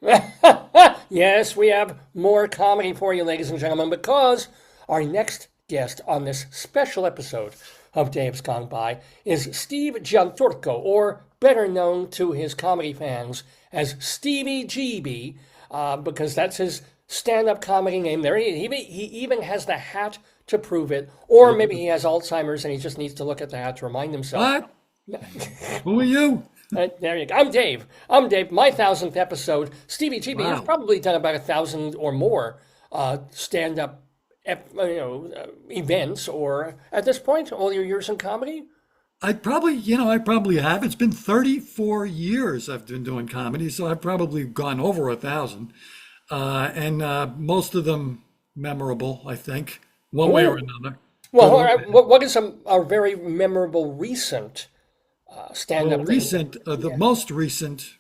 Yes, we have more comedy for you, ladies and gentlemen, because our next guest on this special episode of Dave's Gone By is Steve Gianturco, or better known to his comedy fans as Stevie GB, because that's his stand-up comedy name. There, he even has the hat to prove it, or maybe he has Alzheimer's and he just needs to look at the hat to remind himself. What? Who are you? There you go. I'm Dave. I'm Dave. My 1,000th episode. Stevie GB has Wow. probably done about 1,000 or more stand-up, events. Or at this point, all your years in comedy. I probably have. It's been 34 years I've been doing comedy, so I've probably gone over 1,000. And most of them memorable, I think, one way or Oh, another. well, But all right. What is a very memorable recent stand-up thing? the most recent,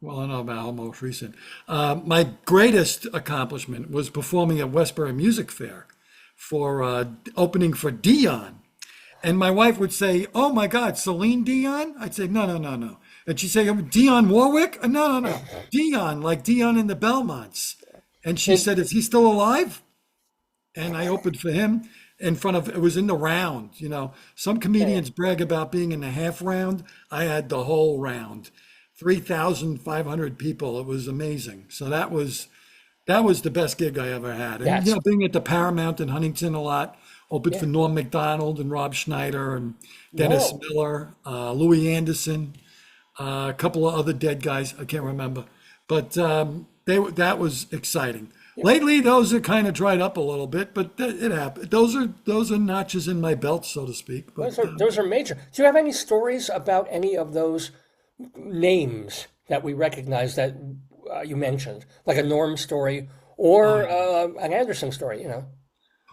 well, I don't know about how most recent. My greatest accomplishment was performing at Westbury Music Fair for opening for Dion. And my wife would say, "Oh my God, Celine Dion?" I'd say, "No, no, no, no." And she'd say, "Dion Warwick?" "No, no, no. Dion, like Dion in the Belmonts." And she And said, "Is he still alive?" And I opened for him in front of, it was in the round. Some comedians brag about being in the half round. I had the whole round, 3,500 people. It was amazing. So that was the best gig I ever had. And, that's being at the Paramount in Huntington a lot, opened yeah. for Norm Macdonald and Rob Schneider and Dennis Whoa. Miller, Louis Anderson, a couple of other dead guys. I can't remember. But that was exciting. Lately, those are kind of dried up a little bit, but it happened. Those are notches in my belt, so to speak. But Those are major. Do you have any stories about any of those names that we recognize that you mentioned, like a Norm story or an Anderson story?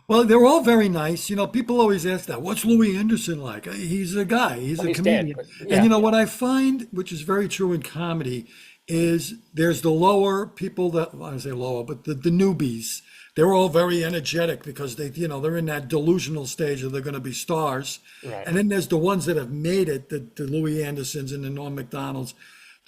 well, they're all very nice. People always ask that. What's Louis Anderson like? He's a guy. He's Well, a he's dead, comedian. but And yeah, what I find, which is very true in comedy, is there's the lower people that, well, I say lower, but the newbies. They're all very energetic because they're in that delusional stage of they're going to be stars. right. And then there's the ones that have made it, the Louis Andersons and the Norm Macdonalds.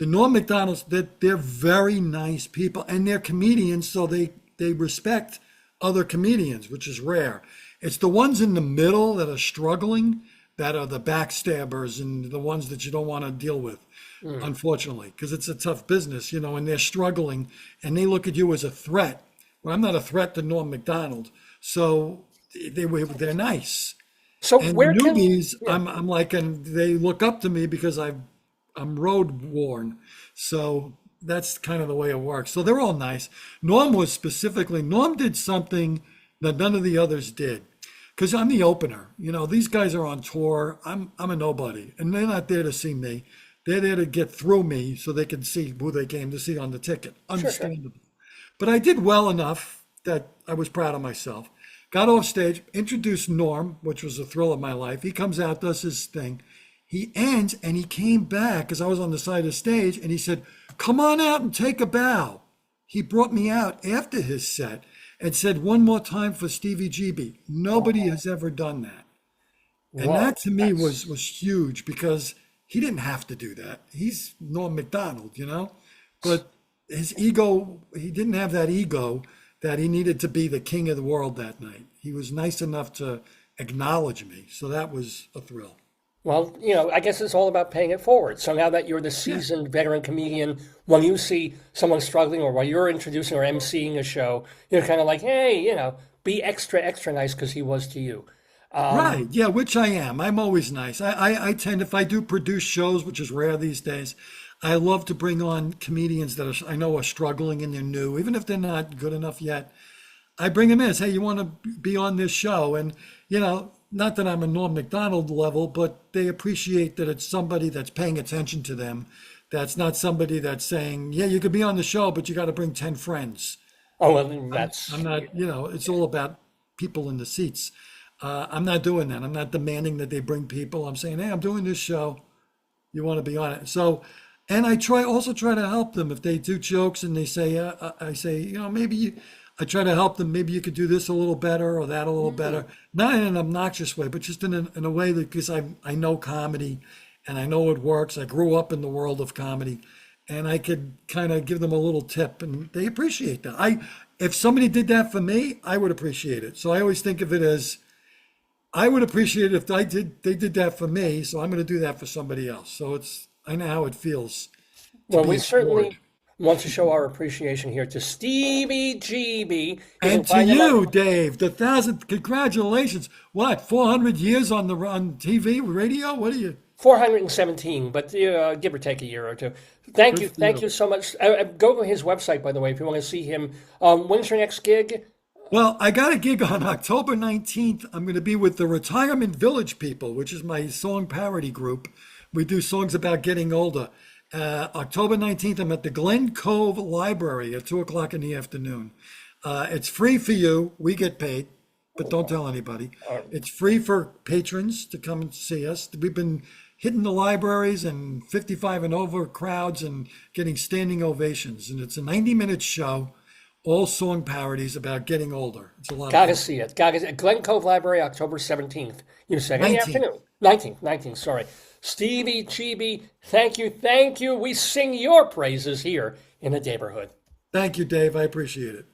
The Norm Macdonalds, they're very nice people and they're comedians, so they respect other comedians, which is rare. It's the ones in the middle that are struggling that are the backstabbers and the ones that you don't want to deal with, unfortunately, because it's a tough business, and they're struggling and they look at you as a threat. Well, I'm not a threat to Norm Macdonald, so they're nice. So And the where can newbies, yeah? I'm like, and they look up to me because I'm road worn. So that's kind of the way it works. So they're all nice. Norm did something that none of the others did. Because I'm the opener. These guys are on tour. I'm a nobody. And they're not there to see me. They're there to get through me so they can see who they came to see on the ticket. Sure, sure. Understandable. But I did well enough that I was proud of myself. Got off stage, introduced Norm, which was a thrill of my life. He comes out, does his thing. He ends, and he came back because I was on the side of the stage, and he said, "Come on out and take a bow." He brought me out after his set and said, "One more time for Stevie GB." Nobody has ever done that. And that Whoa, to me that's was huge because he didn't have to do that. He's Norm Macdonald. But his ego, he didn't have that ego that he needed to be the king of the world that night. He was nice enough to acknowledge me. So that was a thrill. well, I guess it's all about paying it forward. So now that you're the Yeah. seasoned veteran comedian, when you see someone struggling or while you're introducing or emceeing a show, you're kind of like, hey, be extra, extra nice because he was to you. Right. Yeah, which I am. I'm always nice. I tend, if I do produce shows, which is rare these days, I love to bring on comedians that I know are struggling and they're new, even if they're not good enough yet. I bring them in, say, "You want to be on this show?" And, not that I'm a Norm Macdonald level, but they appreciate that it's somebody that's paying attention to them. That's not somebody that's saying, "Yeah, you could be on the show, but you got to bring 10 friends." Oh, well, that's I'm not, it's all about people in the seats. I'm not doing that. I'm not demanding that they bring people. I'm saying, "Hey, I'm doing this show. You want to be on it?" So, and I try to help them if they do jokes and they say, I say, maybe I try to help them. Maybe you could do this a little better or that a little better. Not in an obnoxious way, but just in a way that because I know comedy and I know it works. I grew up in the world of comedy, and I could kind of give them a little tip, and they appreciate that. If somebody did that for me, I would appreciate it. So I always think of it as I would appreciate it if they did that for me, so I'm going to do that for somebody else. So I know how it feels to Well, be we explored. certainly want to show our appreciation here to Stevie GB. You can And to find him on you, Dave, congratulations. What, 400 years on TV, radio? What are you? 417, but give or take a year or two. Good for Thank you. you so much. Go to his website, by the way, if you want to see him. When's your next gig? Well, I got a gig on October 19th. I'm going to be with the Retirement Village People, which is my song parody group. We do songs about getting older. October 19th, I'm at the Glen Cove Library at 2 o'clock in the afternoon. It's free for you. We get paid, but don't tell anybody. It's free for patrons to come and see us. We've been hitting the libraries and 55 and over crowds and getting standing ovations. And it's a 90-minute show, all song parodies about getting older. It's a lot of Gotta fun. see it. Gotta see it. Glen Cove Library, October 17th. You said in the 19th. afternoon. 19th, sorry. Stevie GB, thank you. We sing your praises here in the neighborhood. Thank you, Dave. I appreciate it.